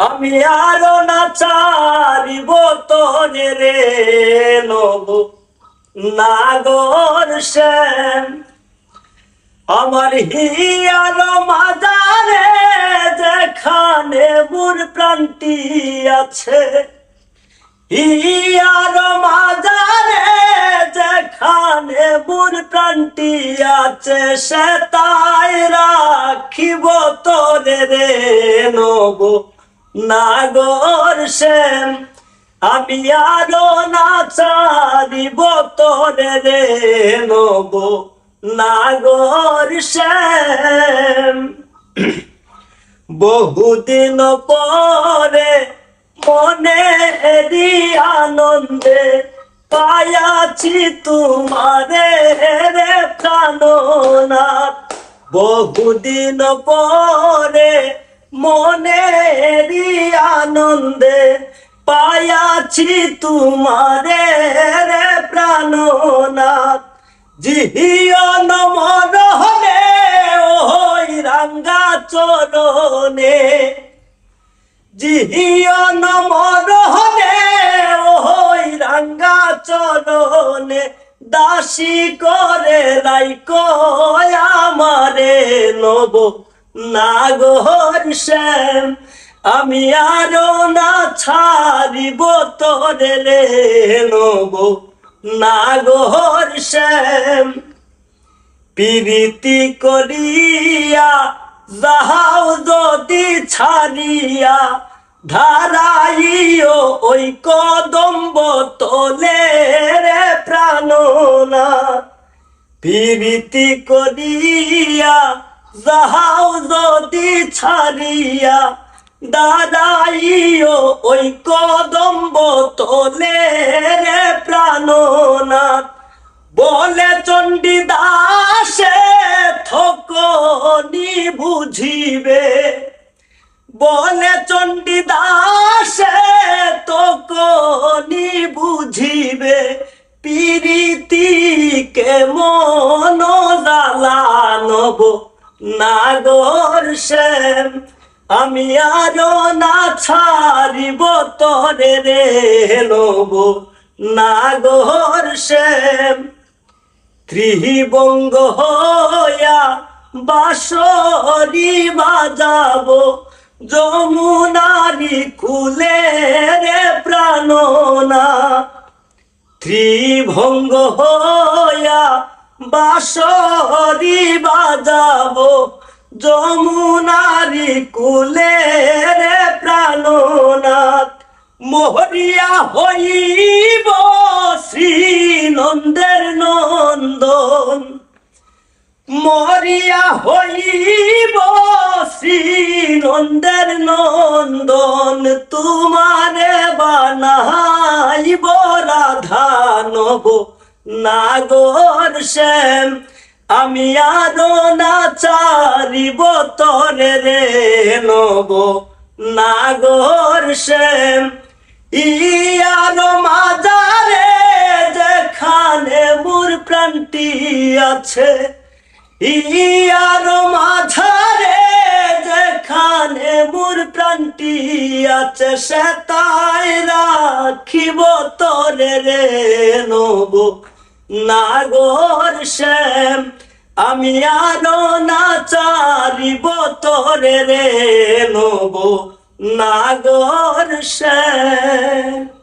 আমি আরো না চারিব তোরে রে নব নাগর শ্যাম। আমার হিয়ার মাজারে যেখানে মোর প্রাণটি আছে, হিয়ার মাজারে যেখানে মোর প্রাণটি আছে, সে তাই রাখিব তোরে রে নব নাগর শ্যাম। আমি আরো না চারিব তোরে রে নব নাগর শ্যাম। বহুদিন পরে মনেরই আনন্দে পায়াছি তোমারে রে প্রাণনাথ। বহুদিন পরে মনেরই আনন্দে পায়াছি তোমারে রে প্রাণনাথ। জিহিয়ন মরহনে ওই রাঙ্গা চরণে, জিহিয়ন মরহনে ওই রাঙ্গা চরণে, দাসী করে রাইকো আমারে নব নাগর শ্যাম। আমি আরো না ছাড়িব তোরে রে নব নাগর শ্যাম। প্রীতি করিয়া যাহাও যদি ছাড়িয়া, ধারাইও ওই কদম্ব তলে রে প্রাণনাথ। প্রীতি করিয়া যাহাও যদি ছাড়িয়া, দাঁড়াইও ওই কদম্ব তলে রে প্রাণনাথ। বলে চণ্ডীদাসে থকনি বুঝিবে, বলে চণ্ডীদাসে থকনি বুঝিবে, প্রীতিকে মন জ্বালানব নাগর শ্যাম। আমি আরো না ছাড়িব তোরে রে নব নাগর শ্যাম। ত্রিভঙ্গ হইয়া বাঁশরি বাজাবো যমুনারি কুলে রে প্রাণনাথ। ত্রিভঙ্গ হইয়া বাঁশরি বাজাবো যমুনারি কুলে রে প্রাণনাথ। মরিয়া হইব শ্রী নন্দের নন্দন, মরিয়া হইব শ্রী নন্দের নন্দন, তোমারে বানাইব রাধা নব নাগর শ্যাম। আমি আরো না চারিব তোরে রে নব নাগর শ্যাম। ইয়ার মাজারে যেখানে মোর প্রাণটি আছে, ইয়ার মাঝারে যেখানে মোর প্রাণটি আছে, সে তাই রাখিব তোরে রে নব নাগর শ্যাম। আমি আরো না চারিব তোরে রে নব নাগর শ্যাম।